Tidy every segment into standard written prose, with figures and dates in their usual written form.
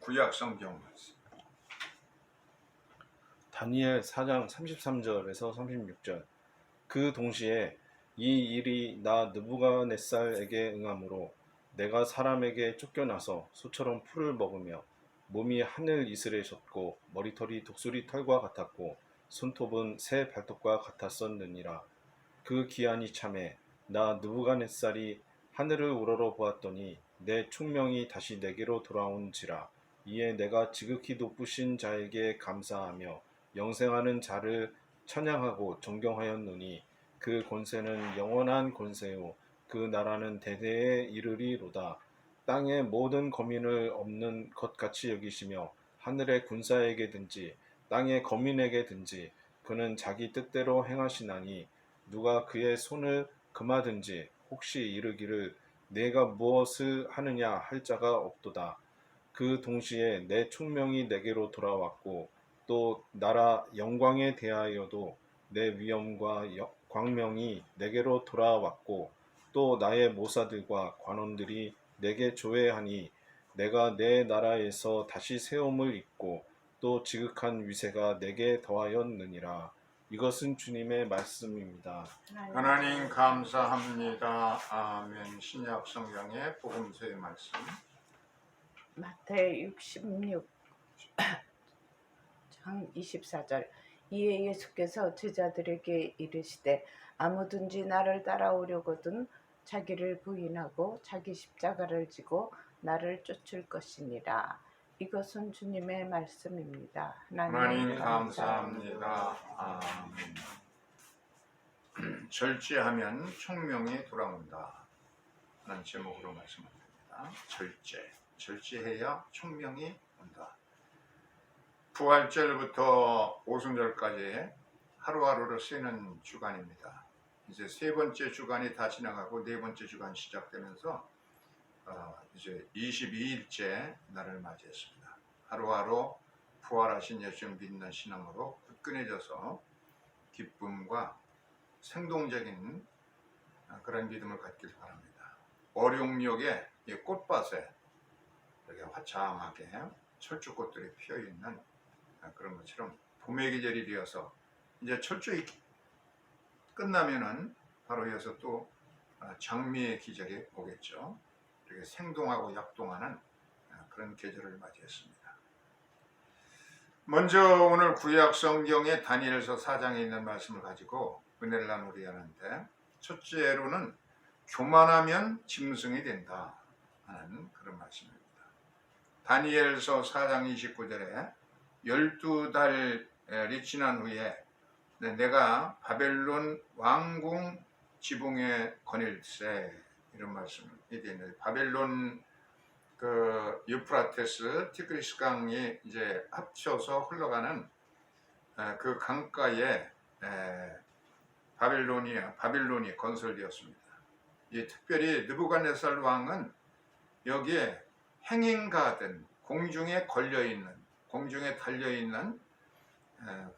구약 성경 말씀. 다니엘 4장 33절에서 36절. 그 동시에 이 일이 나 느부갓네살에게 응하므로 내가 사람에게 쫓겨나서 소처럼 풀을 먹으며 몸이 하늘 이슬에 젖고 머리털이 독수리 털과 같았고 손톱은 새 발톱과 같았었느니라. 그 기한이 참에 나 느부갓네살이 하늘을 우러러 보았더니 내 총명이 다시 내게로 돌아온지라. 이에 내가 지극히 높으신 자에게 감사하며 영생하는 자를 찬양하고 존경하였노니 그 권세는 영원한 권세요 그 나라는 대대에 이르리로다. 땅의 모든 거민을 없는 것 같이 여기시며 하늘의 군사에게든지 땅의 거민에게든지 그는 자기 뜻대로 행하시나니 누가 그의 손을 금하든지 혹시 이르기를 내가 무엇을 하느냐 할 자가 없도다. 그 동시에 내 총명이 내게로 돌아왔고 또 나라 영광에 대하여도 내 위엄과 광명이 내게로 돌아왔고 또 나의 모사들과 관원들이 내게 조회하니 내가 내 나라에서 다시 세움을 입고 또 지극한 위세가 내게 더하였느니라. 이것은 주님의 말씀입니다. 하나님 감사합니다. 아멘. 신약 성경의 복음서의 말씀. 마태복음 66장 24절. 이에 예수께서 제자들에게 이르시되 아무든지 나를 따라오려거든 자기를 부인하고 자기 십자가를 지고 나를 쫓을 것이니라. 이것은 주님의 말씀입니다. 하나님 감사합니다. 아멘. 절제하면 총명이 돌아온다 라는 제목으로 말씀드립니다. 절제해야 총명이 온다. 부활절부터 오순절까지 하루하루로 쓰이는 주간입니다. 이제 세 번째 주간이 다 지나가고 네 번째 주간 시작되면서 이제 22일째 날을 맞이했습니다. 하루하루 부활하신 예수를 믿는 신앙으로 굳건해져서 기쁨과 생동적인 그런 믿음을 갖길 바랍니다. 어룡역의 이 꽃밭에 이렇게 화창하게 철쭉꽃들이 피어있는 그런 것처럼 봄의 계절이 되어서 이제 철쭉이 끝나면은 바로 이어서 또 장미의 계절이 오겠죠. 이렇게 생동하고 약동하는 그런 계절을 맞이했습니다. 먼저 오늘 구약 성경의 다니엘서 4장에 있는 말씀을 가지고 은혜를 나누려 하는데, 첫째로는 교만하면 짐승이 된다 하는 그런 말씀입니다. 다니엘서 4장 29절에 12달이 지난 후에 내가 바벨론 왕궁 지붕에 거닐세, 이런 말씀이 되어 있는데, 바벨론 그 유프라테스 티그리스 강이 이제 합쳐서 흘러가는 그 강가에 바빌론이 건설되었습니다. 이 특별히 느부갓네살 왕은 여기에 행인가든 공중에 달려있는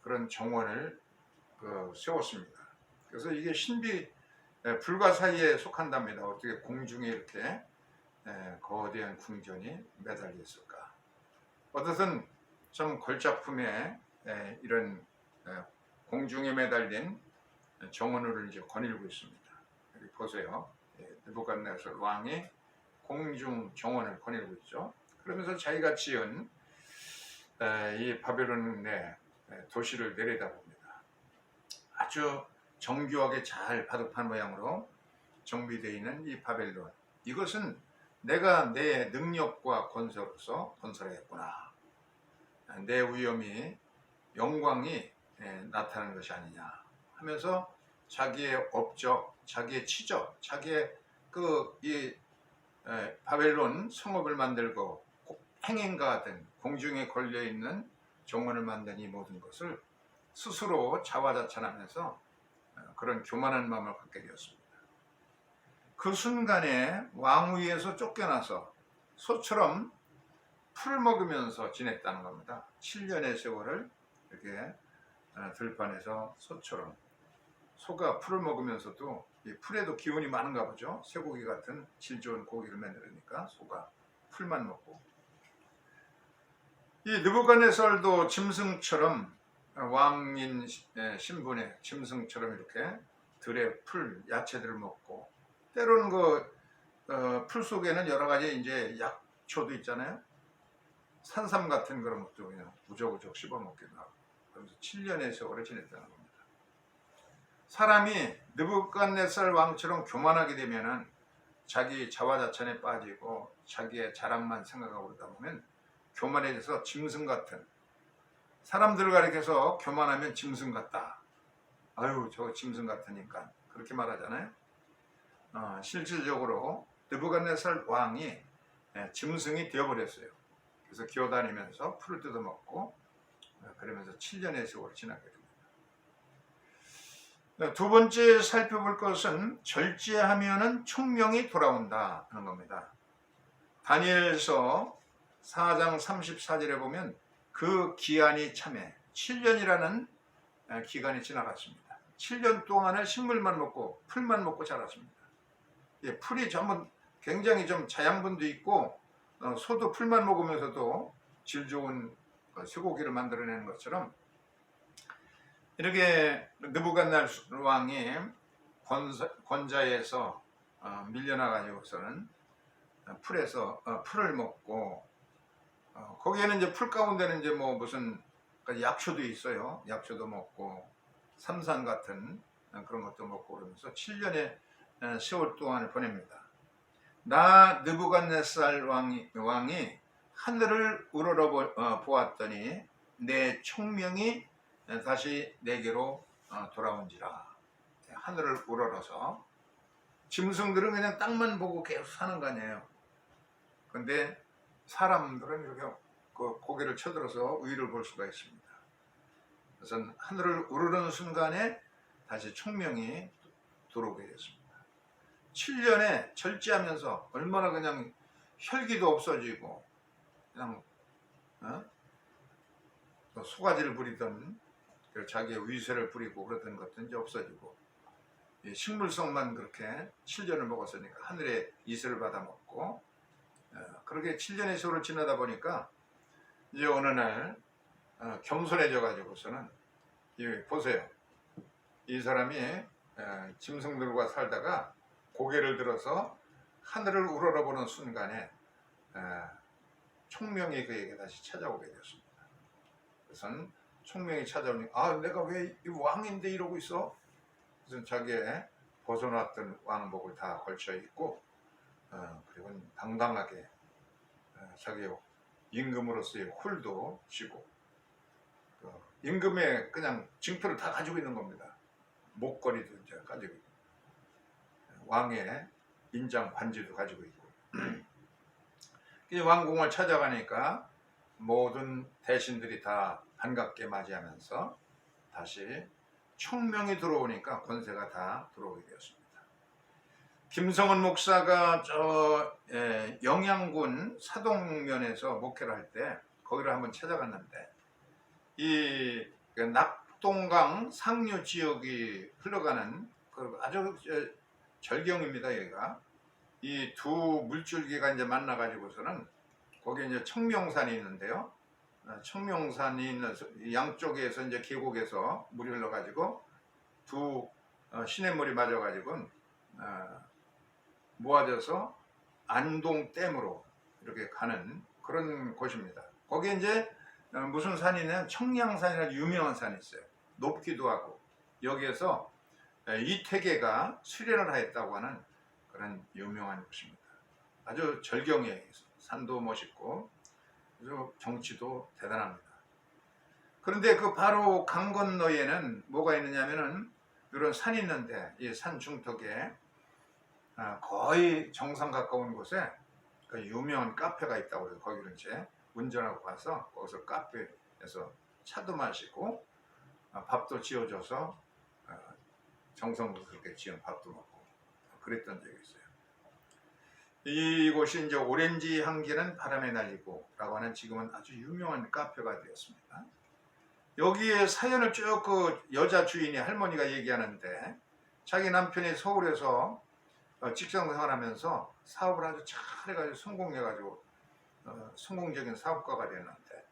그런 정원을 세웠습니다. 그래서 이게 신비 불가사의에 속한답니다. 어떻게 공중에 이렇게 거대한 궁전이 매달려 있을까? 어떻든 좀 걸작품에 이런 공중에 매달린 정원을 이제 거닐고 있습니다. 여기 보세요. 느부갓네살 왕이 공중 정원을 거닐고 있죠. 그러면서 자기가 지은 이 바벨론의 도시를 내려다봅니다. 아주 정교하게 잘 바둑판 모양으로 정비되어 있는 이 바벨론, 이것은 내가 내 능력과 권세로서 건설했구나. 내 위엄이 영광이 나타나는 것이 아니냐 하면서 자기의 업적, 자기의 치적, 자기의 이 바벨론 성읍을 만들고 행인가 된 공중에 걸려있는 정원을 만든 이 모든 것을 스스로 자화자찬하면서 그런 교만한 마음을 갖게 되었습니다. 그 순간에 왕위에서 쫓겨나서 소처럼 풀 먹으면서 지냈다는 겁니다. 7년의 세월을 이렇게 들판에서 소처럼, 소가 풀을 먹으면서도 이 풀에도 기운이 많은가 보죠. 쇠고기 같은 질 좋은 고기를 만들으니까 소가 풀만 먹고, 이 느부갓네살도 짐승처럼 왕인 신분의 짐승처럼 이렇게 들의 풀, 야채들을 먹고 때로는 풀 속에는 여러 가지 이제 약초도 있잖아요. 산삼 같은 그런 것도 그냥 우적우적 씹어 먹기도 하고 그러면서 7년의 세월을 지냈다는 겁니다. 사람이 느부갓네살 왕처럼 교만하게 되면은 자기 자화자찬에 빠지고 자기의 자랑만 생각하고 그러다 보면 교만해져서 짐승 같은, 사람들을 가리켜서 교만하면 짐승 같다. 아유 저 짐승 같으니까 그렇게 말하잖아요. 실질적으로 느부갓네살 왕이 짐승이 되어버렸어요. 그래서 기어다니면서 풀을 뜯어먹고 그러면서 7년의 세월을 지나게 됩니다. 두 번째 살펴볼 것은 절제하면은 총명이 돌아온다 하는 겁니다. 다니엘서 4장 34절에 보면 그 기한이 참에 7년이라는 기간이 지나갔습니다. 7년 동안을 식물만 먹고 풀만 먹고 자랐습니다. 풀이 전부 굉장히 좀 자양분도 있고 소도 풀만 먹으면서도 질 좋은 쇠고기를 만들어내는 것처럼 이렇게 느부갓네살 왕이 권자에서 밀려나가지고서는 풀을 먹고 거기에는 이제 풀 가운데는 이제 뭐 무슨 약초도 있어요. 약초도 먹고 삼산 같은 그런 것도 먹고 그러면서 7년의 세월 동안을 보냅니다. 나 느부갓네살 왕이 하늘을 우러러 보았더니 내 총명이 다시 내게로 돌아온지라. 하늘을 우러러서 짐승들은 그냥 땅만 보고 계속 사는 거 아니에요. 근데 사람들은 이렇게 고개를 쳐들어서 위를 볼 수가 있습니다. 그래서 하늘을 우러르는 순간에 다시 총명이 들어오게 됐습니다. 7년에 절제하면서 얼마나 그냥 혈기도 없어지고 그냥 소가지를 부리던 자기의 위세를 부리고 그러던 것도 이제 없어지고 식물성만 그렇게 7년을 먹었으니까 하늘의 이슬을 받아 먹고 그렇게 7년의 세월을 지나다 보니까 이제 어느 날 겸손해져 가지고서는 보세요. 이 사람이 짐승들과 살다가 고개를 들어서 하늘을 우러러보는 순간에 총명이 그에게 다시 찾아오게 되었습니다. 그래서 총명이 찾아오니까 내가 왜 이 왕인데 이러고 있어? 그래서 자기의 벗어났던 왕복을 다 걸쳐 입고 그리고 당당하게 자기의 임금으로서의 훌도 쥐고 임금의 그냥 징표를 다 가지고 있는 겁니다. 목걸이도 이제 가지고 있고 왕의 인장 반지도 가지고 있고 이 왕궁을 찾아가니까 모든 대신들이 다 반갑게 맞이하면서 다시 총명이 들어오니까 권세가 다 들어오게 되었습니다. 김성은 목사가 영양군 사동면에서 목회를 할 때 거기를 한번 찾아갔는데 이 낙동강 상류 지역이 흘러가는 아주 절경입니다. 여기가 이 두 물줄기가 이제 만나 가지고서는 거기에 이제 청명산이 있는데요. 청명산이 있는 양쪽에서 이제 계곡에서 물이 흘러 가지고 두 시냇물이 맞아 가지고 모아져서 안동댐으로 이렇게 가는 그런 곳입니다. 거기에 이제 무슨 산이냐면 청량산이라는 유명한 산이 있어요. 높기도 하고 여기에서 이태계가 수련을 하였다고 하는 그런 유명한 곳입니다. 아주 절경이에요. 산도 멋있고 아주 경치도 대단합니다. 그런데 그 바로 강 건너에는 뭐가 있느냐면은 이런 산이 있는데 이 산 중턱에 거의 정상 가까운 곳에 그 유명한 카페가 있다고 해요. 거기를 이제 운전하고 가서 거기서 카페에서 차도 마시고 밥도 지어줘서 정성도 그렇게 지은 밥도 먹고 그랬던 적이 있어요. 이곳이 이제 오렌지 향기는 바람에 날리고 라고 하는 지금은 아주 유명한 카페가 되었습니다. 여기에 사연을 쭉 그 여자 주인이 할머니가 얘기하는데 자기 남편이 서울에서 직장 생활하면서 사업을 아주 잘해가지고 성공해가지고 성공적인 사업가가 됐는데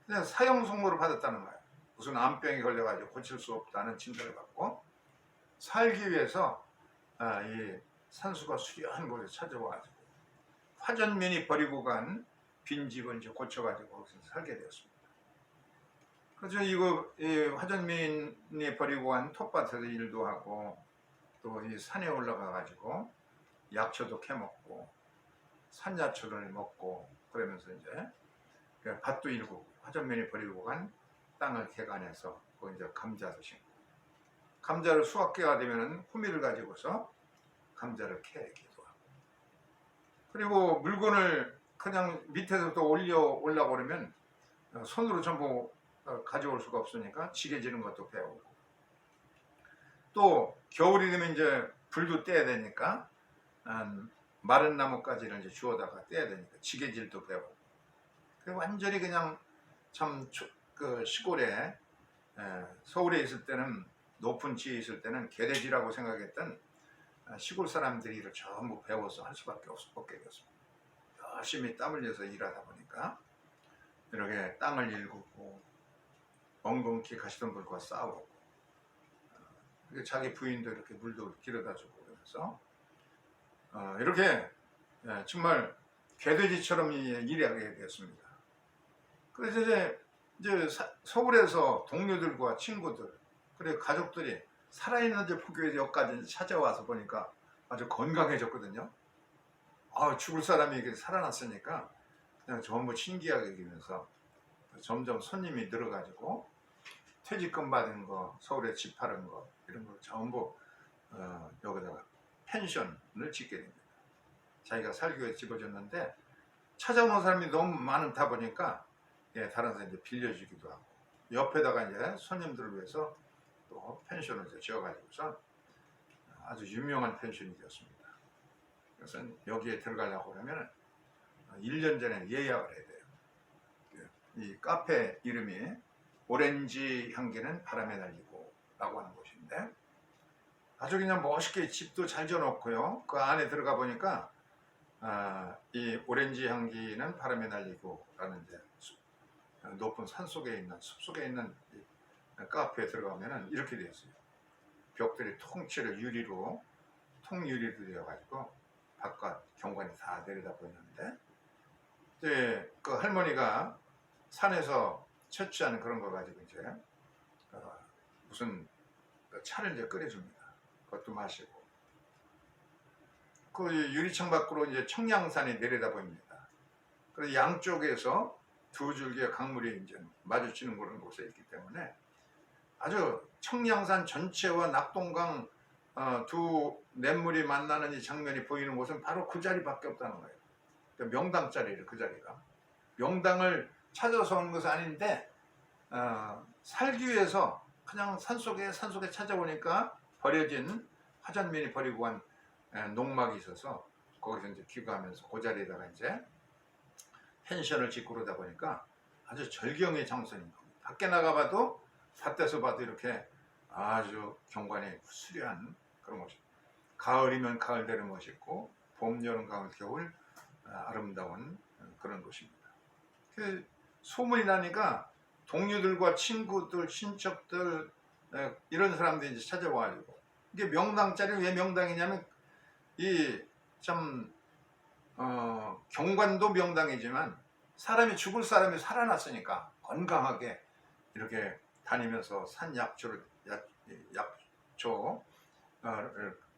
그냥 사형 선고를 받았다는 거예요. 무슨 암병이 걸려가지고 고칠 수 없다는 진단을 받고 살기 위해서 이 산수가 수려한 곳에 찾아와가지고 화전민이 버리고 간 빈집을 이제 고쳐가지고 거기서 살게 되었습니다. 그래서 이 화전민이 버리고 간 텃밭에서 일도 하고 또 이 산에 올라가가지고 약초도 캐먹고 산야초를 먹고 그러면서 이제 밭도 일구고 화전민이 버리고 간 땅을 개간해서 거기 이제 감자도 심고 감자를 수확기가 되면은 후미를 가지고서 감자를 캐기도 하고 그리고 물건을 그냥 밑에서부터 올라고 그러면 손으로 전부 가져올 수가 없으니까 지게지는 것도 배우고 또 겨울이 되면 이제 불도 떼야 되니까 마른 나뭇가지를 이제 주워다가 떼야 되니까 지게질도 배우고 완전히 그냥 참 그 시골에 서울에 있을 때는 높은 지에 있을 때는 개돼지라고 생각했던 시골 사람들이 이를 전부 배워서 할 수밖에 없게 되었습니다. 열심히 땀 흘려서 일하다 보니까 이렇게 땅을 일구고 엉겅퀴 가시덤불과 싸우고 자기 부인도 이렇게 물도 길어다주고 그러면서 이렇게 정말 개돼지처럼 일하게 되었습니다. 그래서 이제 서울에서 동료들과 친구들 그리고 가족들이 살아있는 포교역까지 찾아와서 보니까 아주 건강해졌거든요. 죽을 사람이 이렇게 살아났으니까 그냥 전부 신기하게 여기면서 점점 손님이 늘어가지고 퇴직금 받은 거, 서울에 집 파는 거 이런 걸 전부 여기다가 펜션을 짓게 됩니다. 자기가 살기 위해 집어줬는데 찾아오는 사람이 너무 많다 보니까 다른 사람 이제 빌려주기도 하고 옆에다가 이제 손님들을 위해서 또 펜션을 이제 지어가지고서 아주 유명한 펜션이 되었습니다. 그래서 여기에 들어가려고 그러면 1년 전에 예약을 해야 돼요. 이 카페 이름이 오렌지 향기는 바람에 날리고 라고 하는 곳인데 아주 그냥 멋있게 집도 잘 지어놓고요. 그 안에 들어가 보니까 이 오렌지 향기는 바람에 날리고 라는 이제 높은 산 속에 있는 숲 속에 있는 카페에 들어가면은 이렇게 되어 있어요. 벽들이 통째로 유리로 통유리로 되어 가지고 바깥 경관이 다 내려다 보이는데 이제 그 할머니가 산에서 채취하는 그런 거 가지고 이제 무슨 차를 이제 끓여줍니다. 그것도 마시고 그 유리창 밖으로 이제 청량산이 내려다 보입니다. 그래서 양쪽에서 두 줄기의 강물이 이제 마주치는 그런 곳에 있기 때문에 아주 청량산 전체와 낙동강 두 냇물이 만나는 이 장면이 보이는 곳은 바로 그 자리밖에 없다는 거예요. 그러니까 명당 자리를 그 자리가 명당을 찾아서 오는 것은 아닌데 살기 위해서 그냥 산속에 찾아오니까 버려진 화전민이 버리고 간 농막이 있어서 거기서 이제 귀가하면서 그 자리에다가 이제 펜션을 짓고 그러다 보니까 아주 절경의 장소인 겁니다. 밖에 나가봐도 밭에서 봐도 이렇게 아주 경관이 수려한 그런 곳이 가을이면 가을대로 멋있고 봄, 여름, 가을, 겨울 아름다운 그런 곳입니다. 그 소문이 나니까 동료들과 친구들, 친척들 이런 사람들이 이제 찾아와가지고 이게 명당짜리 왜 명당이냐면 이 참 경관도 명당이지만 죽을 사람이 살아났으니까 건강하게 이렇게 다니면서 산 약초를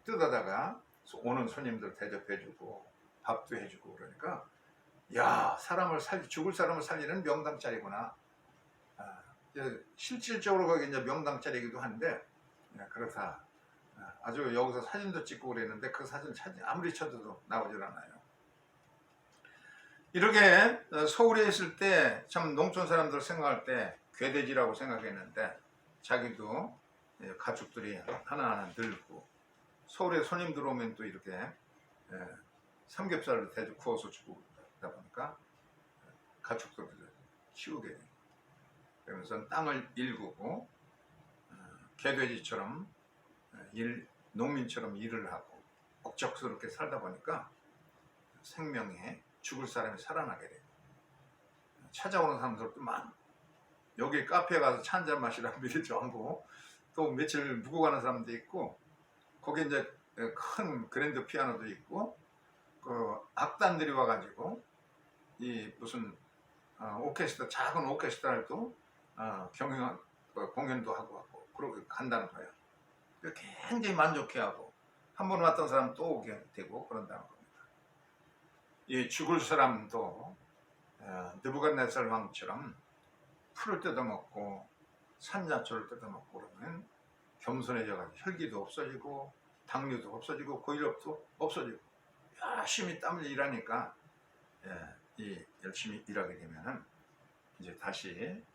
뜯어다가 오는 손님들 대접해주고 밥도 해주고 그러니까 야 죽을 사람을 살리는 명당짜리구나. 실질적으로 거기 이제 명당짜리이기도 한데 그렇다. 아주 여기서 사진도 찍고 그랬는데 그 사진 아무리 쳐도 나오질 않아요. 이렇게 서울에 있을 때 참 농촌 사람들 생각할 때 괴돼지라고 생각했는데 자기도 가축들이 하나하나 늘고 서울에 손님 들어오면 또 이렇게 삼겹살을 구워서 주고 그러다 보니까 가축들을 키우게 돼요. 그러면서 땅을 일구고 개돼지처럼 농민처럼 일을 하고 억척스럽게 살다 보니까 생명에 죽을 사람이 살아나게 돼요. 찾아오는 사람들도 많고 여기 카페에 가서 차 한잔 마시라고 미리도 하고 또 며칠 묵고 가는 사람도 있고 거기 이제 큰 그랜드 피아노도 있고 그 악단들이 와가지고 이 무슨 오케스트라 작은 오케스트라도 경영 공연도 하고 그러고 간다는 거예요. 굉장히 만족해하고 한 번 왔던 사람 또 오게 되고 그런다는 겁니다. 이 죽을 사람도 느부갓네살 왕처럼 풀을 뜯어먹고 산자초를 뜯어먹고 그러면 겸손해져가지고 혈기도 없어지고 당뇨도 없어지고 고혈압도 없어지고 열심히 땀을 일하니까 이 열심히 일하게 되면은 이제 다시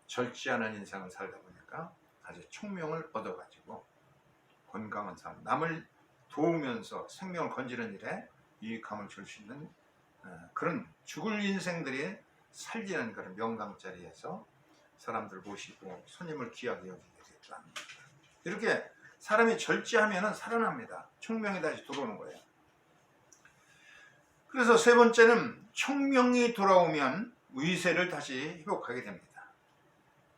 절제하는 인생을 살다 보니까 다시 총명을 얻어가지고 건강한 삶, 남을 도우면서 생명을 건지는 일에 유익함을 줄 수 있는 그런 죽을 인생들이 살리는 그런 명당 자리에서 사람들 모시고 손님을 귀하게 여기게 됐다. 이렇게 사람이 절제하면 살아납니다. 총명이 다시 들어오는 거예요. 그래서 세 번째는 총명이 돌아오면 위세를 다시 회복하게 됩니다.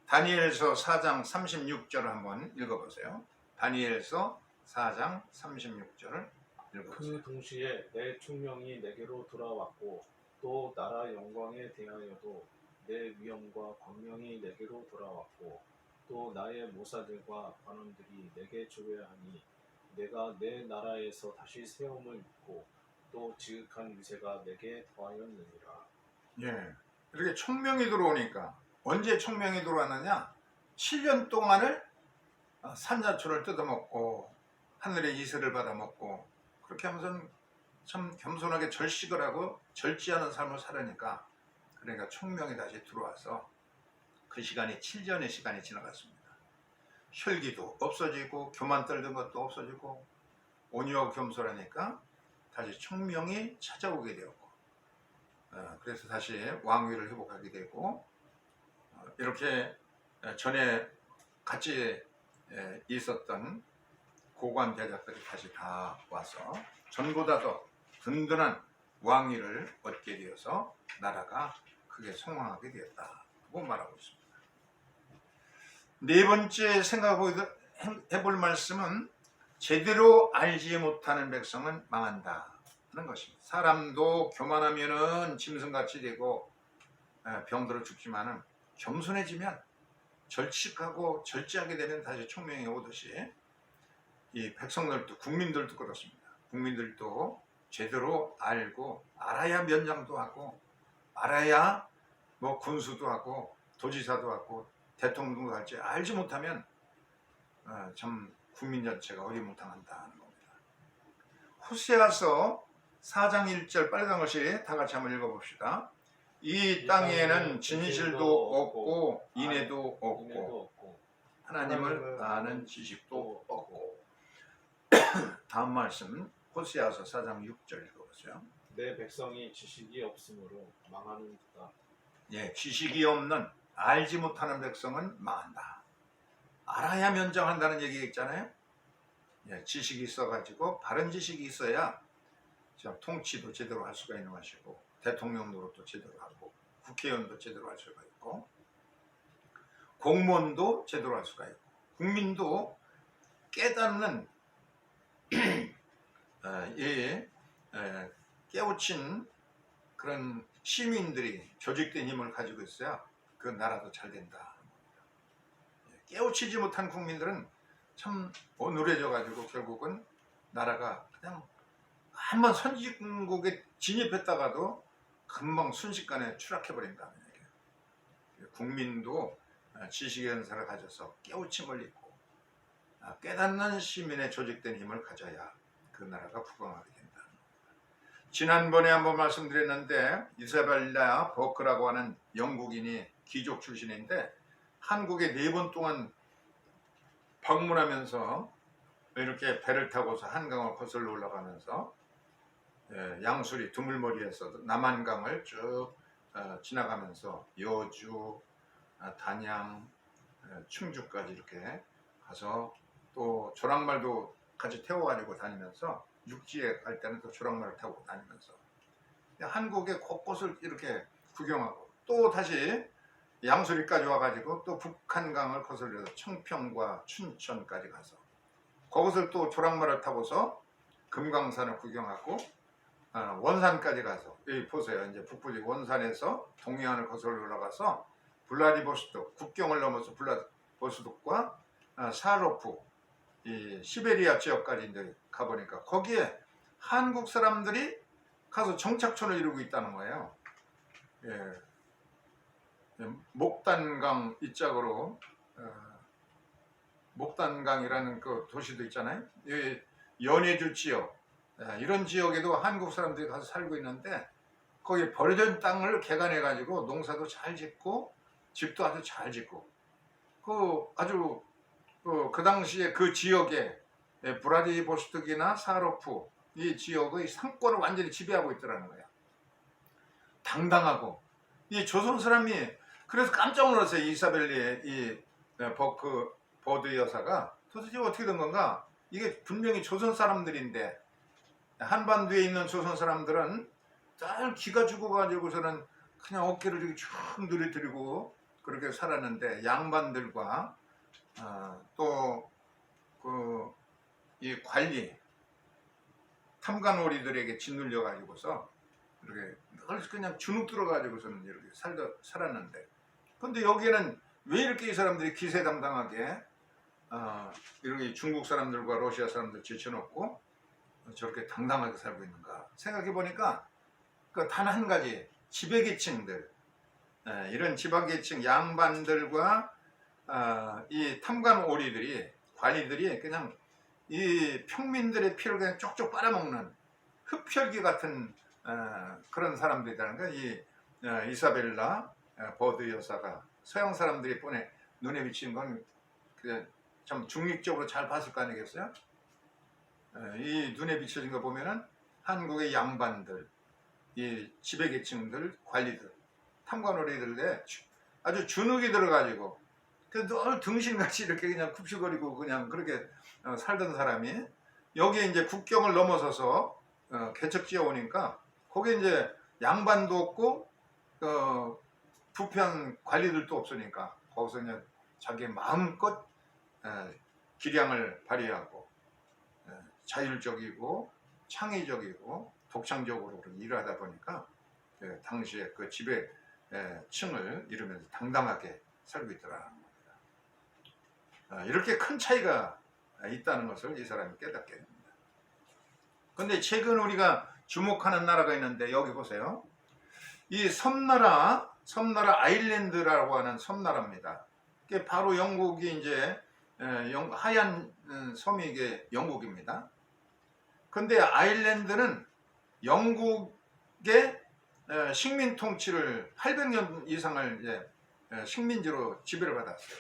다니엘서 4장 36절을 한번 읽어보세요. 다니엘서 4장 36절을 읽어보세요. 그 동시에 내 총명이 내게로 돌아왔고 또 나라 영광에 대하여도 내 위엄과 광명이 내게로 돌아왔고 또 나의 모사들과 관원들이 내게 조회하니 내가 내 나라에서 다시 세움을 입고 또 지극한 위세가 내게 더하였느니라. 예, 이렇게 총명이 들어오니까 언제 총명이 들어왔느냐? 7년 동안을 산자초를 뜯어먹고 하늘의 이슬을 받아먹고 그렇게 하면서 참 겸손하게 절식을 하고 절제하는 삶을 살으니까 그러니까 총명이 다시 들어와서 그 시간이 7년의 시간이 지나갔습니다. 혈기도 없어지고 교만 떨던 것도 없어지고 온유하고 겸손하니까 다시 총명이 찾아오게 되었고 그래서 다시 왕위를 회복하게 되고 이렇게 전에 같이 있었던 고관 대작들이 다시 다 와서 전보다 더 든든한 왕위를 얻게 되어서 나라가 크게 성황하게 되었다고 말하고 있습니다. 네 번째 생각해볼 말씀은 제대로 알지 못하는 백성은 망한다 하는 것입니다. 사람도 교만하면은 짐승같이 되고 병들어 죽지만은 겸손해지면 절칙하고 절제하게 되면 다시 총명이 오듯이 이 백성들도 국민들도 그렇습니다. 국민들도 제대로 알고 알아야 면장도 하고 알아야 뭐 군수도 하고 도지사도 하고 대통령도 할지 알지 못하면 참 국민 전체가 어리무탕한다는 겁니다. 호세아서 4장 1절 빨간 것이 다 같이 한번 읽어봅시다. 이 땅에는 진실도 없고 인애도 없고 하나님을 아는 지식도 없고. 다음 말씀 호세아서 4장 6절 읽어보세요. 내 백성이 지식이 없으므로 망하는 듯다. 예, 지식이 없는 알지 못하는 백성은 망한다. 알아야 면장한다는 얘기 있잖아요. 예, 지식이 있어가지고 바른 지식이 있어야 통치도 제대로 할 수가 있는 것이고 대통령 노릇도 제대로 하고 국회의원도 제대로 할 수가 있고 공무원도 제대로 할 수가 있고 국민도 깨닫는 깨우친 그런 시민들이 조직된 힘을 가지고 있어야 그 나라도 잘 된다. 깨우치지 못한 국민들은 참 어눌해져가지고 결국은 나라가 그냥 한번 선진국에 진입했다가도 금방 순식간에 추락해버린다는 얘기예요. 국민도 지식의 연사를 가져서 깨우침을 입고 깨닫는 시민의 조직된 힘을 가져야 그 나라가 부강하게 된다. 지난번에 한번 말씀드렸는데 이사벨라 버크라고 하는 영국인이 귀족 출신인데 한국에 4번 동안 방문하면서 이렇게 배를 타고서 한강을 거슬러 올라가면서 양수리 두물머리에서 남한강을 쭉 지나가면서 여주, 단양, 충주까지 이렇게 가서 또 조랑말도 같이 태워가지고 다니면서 육지에 갈 때는 또 조랑말을 타고 다니면서 한국의 곳곳을 이렇게 구경하고 또 다시 양수리까지 와가지고 또 북한강을 거슬려서 청평과 춘천까지 가서 거기서 또 조랑말을 타고서 금강산을 구경하고 원산까지 가서 여기 보세요. 이제 북부지 원산에서 동해안을 거슬러 올라가서 블라디보스톡 국경을 넘어서 블라디보스톡과 사로프 이 시베리아 지역까지 이제 가보니까 거기에 한국 사람들이 가서 정착촌을 이루고 있다는 거예요. 예. 목단강 이짝으로 목단강이라는 그 도시도 있잖아요. 이 연해주 지역 이런 지역에도 한국 사람들이 가서 살고 있는데 거기 버려진 땅을 개간해 가지고 농사도 잘 짓고 집도 아주 잘 짓고 그 아주 그 당시에 그 지역에 브라디보스톡이나 사로프 이 지역의 상권을 완전히 지배하고 있더라는 거야. 당당하고 이 조선 사람이 그래서 깜짝 놀랐어요. 이사벨리의 이 버드 여사가 도대체 어떻게 된 건가? 이게 분명히 조선 사람들인데 한반도에 있는 조선 사람들은 늘 기가 죽어가지고서는 그냥 어깨를 이렇게 쭉 누리들이고 그렇게 살았는데 양반들과 또 이 관리 탐관오리들에게 짓눌려 가지고서 이렇게 늘 그냥 주눅 들어 가지고서는 이렇게 살았는데 근데 여기에는 왜 이렇게 이 사람들이 기세당당하게 이렇게 중국 사람들과 러시아 사람들 제쳐놓고 저렇게 당당하게 살고 있는가 생각해 보니까 단 한 가지 지배계층들 이런 지배계층 양반들과 이 탐관오리들이 관리들이 그냥 이 평민들의 피를 그냥 쪽쪽 빨아먹는 흡혈귀 같은 그런 사람들이라는 거야. 이 이사벨라 버드 여사가 서양 사람들이 눈에 비치는 건 참 중립적으로 잘 봤을 거 아니겠어요? 이 눈에 비춰진 거 보면은 한국의 양반들, 이 지배계층들, 관리들, 탐관오리들에 아주 주눅이 들어가지고 늘 등신같이 이렇게 그냥 굽시거리고 그냥 그렇게 살던 사람이 여기에 이제 국경을 넘어서서 개척지에 오니까 거기에 이제 양반도 없고 부패한 관리들도 없으니까 거기서 그냥 자기 마음껏 기량을 발휘하고 자율적이고 창의적이고 독창적으로 일을 하다 보니까 당시에 그 지배층을 이루면서 당당하게 살고 있더라는 겁니다. 이렇게 큰 차이가 있다는 것을 이 사람이 깨닫게 됩니다. 그런데 최근 우리가 주목하는 나라가 있는데 여기 보세요. 이 섬나라 아일랜드라고 하는 섬나라입니다. 그게 바로 영국이 이제 하얀 섬이 이게 영국입니다. 근데 아일랜드는 영국의 식민 통치를 800년 이상을 이제 식민지로 지배를 받았어요.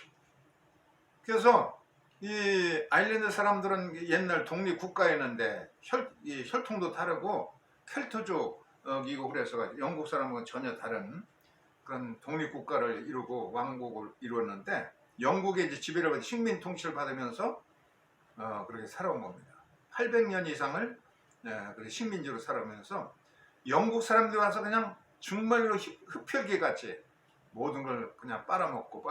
그래서 이 아일랜드 사람들은 옛날 독립 국가였는데 혈통도 다르고 켈트족이고 그래서 영국 사람은 전혀 다른 그런 독립 국가를 이루고 왕국을 이루었는데 영국의 이제 지배를 받아 식민 통치를 받으면서 그렇게 살아온 겁니다. 800년 이상을 식민지로 살아오면서 영국 사람들이 와서 그냥 정말로 흡혈귀 같이 모든 걸 그냥 빨아먹고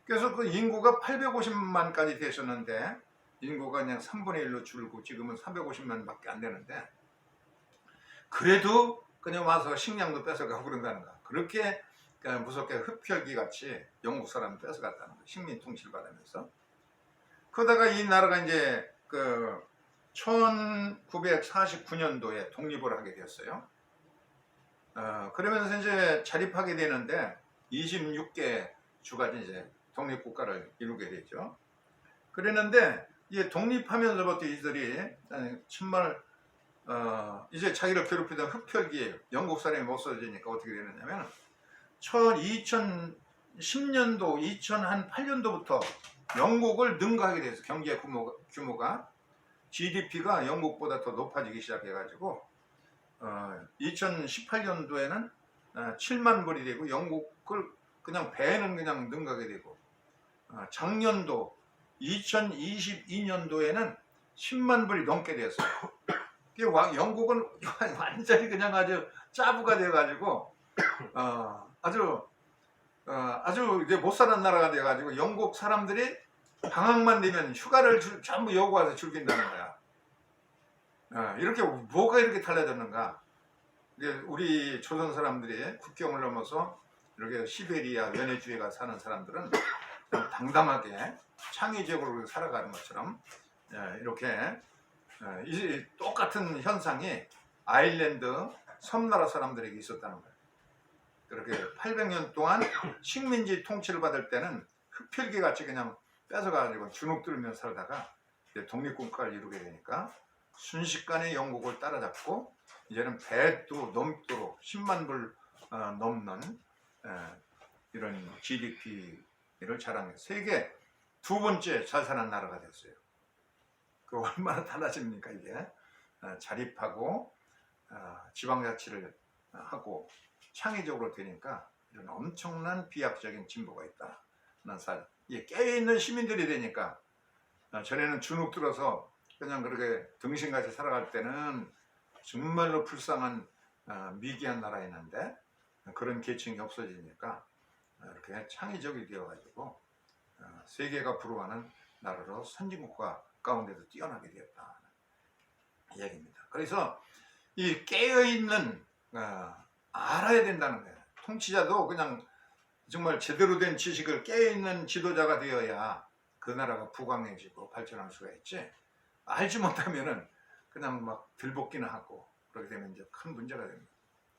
그래서 그 인구가 850만까지 되셨는데 인구가 그냥 3분의 1로 줄고 지금은 350만밖에 안 되는데 그래도 그냥 와서 식량도 뺏어가고 그런다는 거야. 그렇게 무섭게 흡혈귀 같이 영국 사람 뺏어갔다는 거야. 식민 통치를 받으면서. 그러다가 이 나라가 이제 그 1949년도에 독립을 하게 되었어요. 그러면서 이제 자립하게 되는데 26개 주가 이제 독립국가를 이루게 되죠. 그랬는데 이제 독립하면서부터 이들이 정말 이제 자기를 괴롭히던 흡혈귀에 영국 사람이 못 써지니까 어떻게 되느냐면 2010년도 2008년도부터 영국을 능가하게 돼서 경제 규모가 GDP가 영국보다 더 높아지기 시작해가지고 2018년도에는 7만 불이 되고 영국을 그냥 배는 그냥 능가하게 되고 작년도 2022년도에는 10만 불이 넘게 됐어요. 영국은 완전히 그냥 아주 짜부가 돼가지고 아주 아주 이제 못 사는 나라가 돼가지고 영국 사람들이 방학만 되면 휴가를 전부 여고 와서 즐긴다는 거야. 이렇게 뭐가 이렇게 달라졌는가? 이제 우리 조선 사람들이 국경을 넘어서 이렇게 시베리아, 연해주에 사는 사람들은 그냥 당당하게 창의적으로 살아가는 것처럼 이렇게 이 똑같은 현상이 아일랜드 섬나라 사람들에게 있었다는 거예요. 그렇게 800년 동안 식민지 통치를 받을 때는 흡혈귀 같이 그냥 뺏어가지고 주눅 들면서 살다가 이제 독립국가를 이루게 되니까 순식간에 영국을 따라잡고 이제는 배도 넘도록 10만 불 넘는 이런 GDP를 자랑해요. 세계 두 번째 잘 사는 나라가 됐어요. 그 얼마나 달라집니까 이게. 자립하고 지방자치를 하고 창의적으로 되니까 이런 엄청난 비약적인 진보가 있다는 사실. 이게 깨어있는 시민들이 되니까 전에는 주눅 들어서 그냥 그렇게 등신같이 살아갈 때는 정말로 불쌍한 미개한 나라였는데 그런 계층이 없어지니까 이렇게 창의적이 되어가지고 세계가 부러워하는 나라로 선진국가 가운데도 뛰어나게 되었다는 이야기입니다. 그래서 이 깨어있는 알아야 된다는 거예요. 통치자도 그냥 정말 제대로 된 지식을 깨어있는 지도자가 되어야 그 나라가 부강해지고 발전할 수가 있지. 알지 못하면은 그냥 막 들볶이나 하고 그렇게 되면 이제 큰 문제가 됩니다.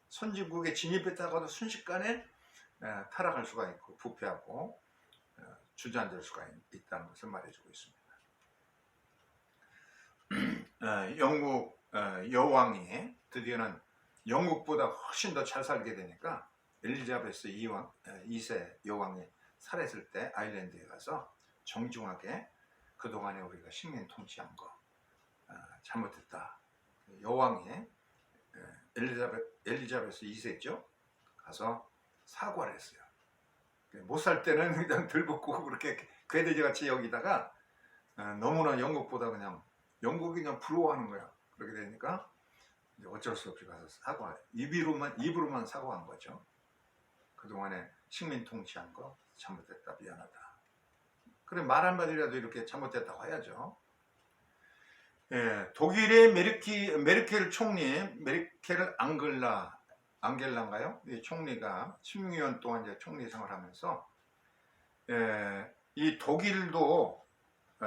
선진국에 진입했다가도 순식간에 타락할 수가 있고 부패하고 주저앉을 수가 있다는 것을 말해주고 있습니다. 영국 여왕이 드디어는 영국보다 훨씬 더 잘 살게 되니까 엘리자베스 2세 여왕이 살았을 때 아일랜드에 가서 정중하게 그동안에 우리가 식민 통치한 거 잘못했다. 여왕이 엘리자베스 2세죠. 가서 사과를 했어요. 못 살 때는 그냥 들볶고 그렇게 괴돼지같이 여기다가 너무나 영국보다 그냥 영국이 그냥 부러워하는 거야. 그렇게 되니까 이제 어쩔 수 없이 가서 입으로만 사과한 거죠. 그동안에 식민 통치한 거 잘못했다, 미안하다. 그래 말 한마디라도 이렇게 잘못됐다고 해야죠. 독일의 메르켈 총리, 메르켈 앙겔라인가요? 이 총리가 16년 동안 이제 총리 생활하면서 이 독일도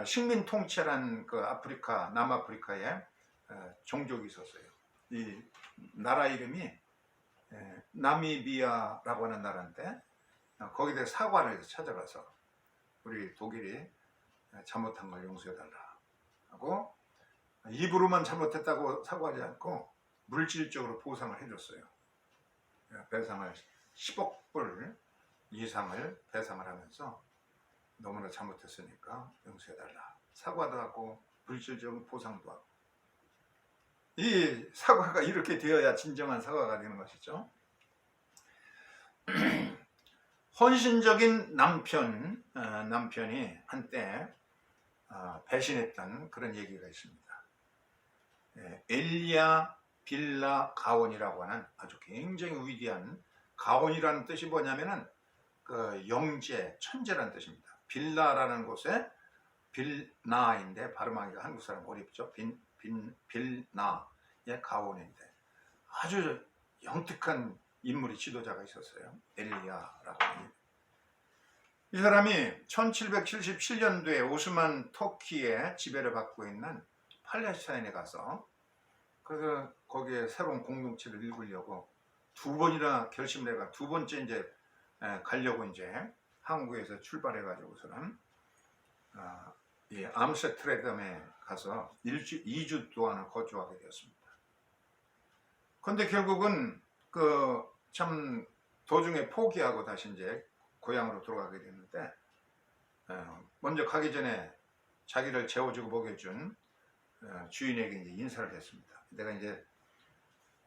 식민 통치란 그 아프리카, 남아프리카에 종족이 있었어요. 이 나라 이름이 나미비아라고 하는 나라인데 거기에 대해 사과를 해서 찾아가서 우리 독일이 잘못한 걸 용서해달라 하고 입으로만 잘못했다고 사과하지 않고 물질적으로 보상을 해줬어요. 배상을 10억 불 이상을 배상을 하면서 너무나 잘못했으니까 용서해달라. 사과도 하고 물질적인 보상도 하고. 이 사과가 이렇게 되어야 진정한 사과가 되는 것이죠. 헌신적인 남편이 한때 배신했던 그런 얘기가 있습니다. 엘리야 빌라 가온이라고 하는 아주 굉장히 위대한, 가온이라는 뜻이 뭐냐면은 그 영재, 천재라는 뜻입니다. 빌라라는 곳에 빌나인데 발음하기가 한국 사람 어렵죠. 빌나의 가온인데 아주 영특한 인물이 지도자가 있었어요. 엘리야라고 합니다. 이 사람이 1777년도에 오스만 터키의 지배를 받고 있는 팔레스타인에 가서 그래서 거기에 새로운 공동체를 일구려고 두 번이나 결심을 해가 두 번째 이제 가려고 이제 한국에서 출발해 가지고서는 이 암스테르담에 가서 2주 동안을 거주하게 되었습니다. 그런데 결국은 그 참 도중에 포기하고 다시 이제 고향으로 돌아가게 됐는데 먼저 가기 전에 자기를 재워주고 먹여준 주인에게 이제 인사를 했습니다. 내가 이제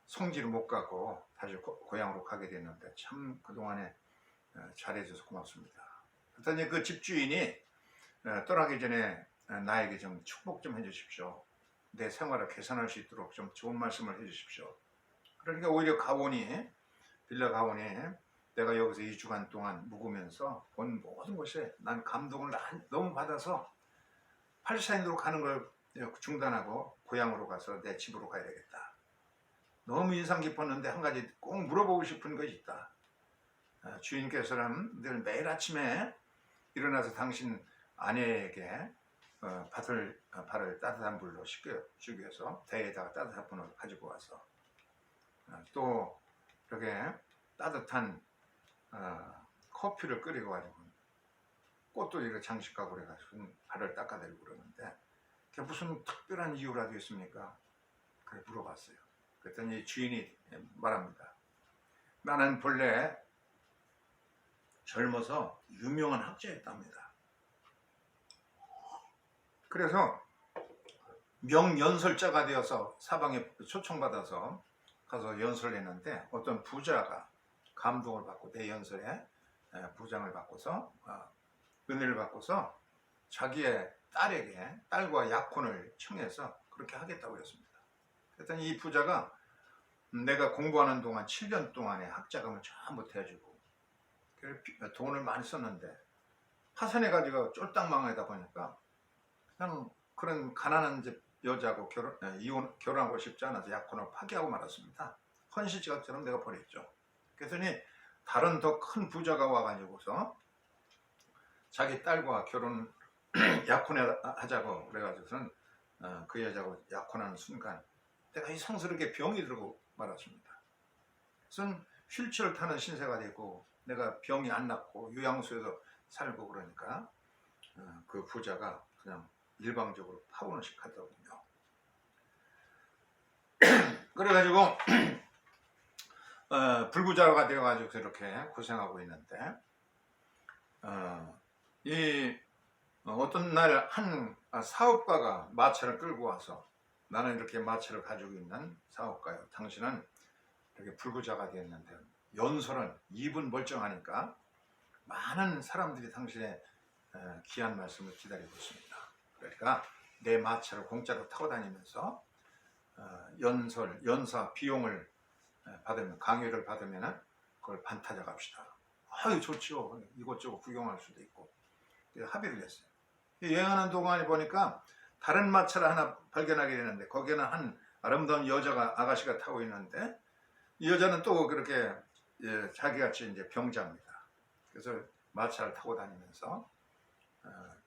성지를 못 가고 다시 고향으로 가게 됐는데 참 그동안에 잘해줘서 고맙습니다. 그랬더니 그 집주인이 떠나기 전에 나에게 좀 축복 좀 해주십시오. 내 생활을 개선할 수 있도록 좀 좋은 말씀을 해주십시오. 그러니까 오히려 빌라 가온이 내가 여기서 2주간 동안 묵으면서 본 모든 것에 난 감동을 너무 받아서 팔레스타인으로 가는 걸 중단하고 고향으로 가서 내 집으로 가야 되겠다. 너무 인상 깊었는데 한 가지 꼭 물어보고 싶은 것이 있다. 주인께서는 늘 매일 아침에 일어나서 당신 아내에게 발을 따뜻한 물로 씻겨주기 위해서 대에다가 따뜻한 물을 가지고 와서 또 이렇게 따뜻한 커피를 끓이고 가지고 꽃도 이렇게 장식하고 그래가지고 발을 닦아드리고 그러는데 그게 무슨 특별한 이유라도 있습니까? 그래 물어봤어요. 그랬더니 주인이 말합니다. 나는 본래 젊어서 유명한 학자였답니다. 그래서 명연설자가 되어서 사방에 초청받아서 가서 연설을 했는데 어떤 부자가 감동을 받고 내 연설에 부장을 받고서 은혜를 받고서 자기의 딸과 약혼을 청해서 그렇게 하겠다고 했습니다. 그랬더니 이 부자가 내가 공부하는 동안 7년 동안에 학자금을 전부 대주고 돈을 많이 썼는데 파산해가지고 쫄딱 망하다 보니까 그냥 그런 가난한 집 여자하고 결혼하고 싶지 않아서 약혼을 파기하고 말았습니다. 헌시지갑처럼 내가 버렸죠. 그랬더니 다른 더 큰 부자가 와가지고서 자기 딸과 결혼 약혼하자고 그래가지고서는 그 여자하고 약혼하는 순간 내가 이상스럽게 병이 들고 말았습니다. 그래서 휠체어를 타는 신세가 되고 내가 병이 안 낫고 요양소에서 살고 그러니까 그 부자가 그냥 일방적으로 파혼식 하더군요. 그래가지고 불구자가 되어가지고 이렇게 고생하고 있는데 어떤 날 한 사업가가 마차를 끌고 와서 나는 이렇게 마차를 가지고 있는 사업가요. 당신은 이렇게 불구자가 되었는데 연설은 입은 멀쩡하니까 많은 사람들이 당신의 귀한 말씀을 기다리고 있습니다. 그러니까 내 마차를 공짜로 타고 다니면서 연사 비용을 받으면 강의를 받으면 그걸 반타작 합시다. 아유 좋죠. 이것저것 구경할 수도 있고 합의를 했어요. 여행하는 동안에 보니까 다른 마차를 하나 발견하게 되는데 거기에는 한 아름다운 아가씨가 타고 있는데 이 여자는 또 그렇게 자기같이 이제 병자입니다. 그래서 마차를 타고 다니면서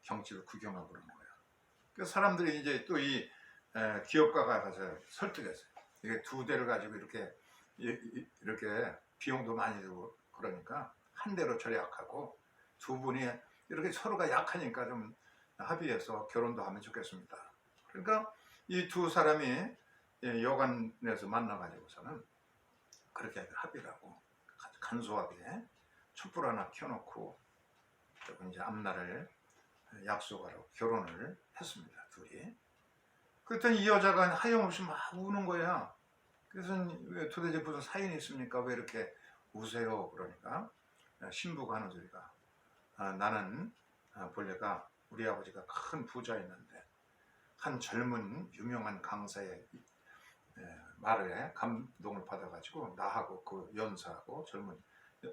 경치를 구경하고 그런 거예요. 그래서 사람들이 이제 또 이 기업가가 가서 설득했어요. 이게 두 대를 가지고 이렇게 비용도 많이 들고 그러니까 한 대로 절약하고 두 분이 이렇게 서로가 약하니까 좀 합의해서 결혼도 하면 좋겠습니다. 그러니까 이 두 사람이 여관에서 만나가지고서는 그렇게 합의를 하고 간소하게 촛불 하나 켜놓고 이제 앞날을 약속하라고 결혼을 했습니다. 둘이. 그랬더니 이 여자가 하염없이 막 우는 거야. 그래서 도대체 무슨 사연이 있습니까? 왜 이렇게 우세요? 그러니까 신부가 하는 소리가 나는 본래가 우리 아버지가 큰 부자였는데 한 젊은 유명한 강사의 말에 감동을 받아가지고 나하고 그 연사하고 젊은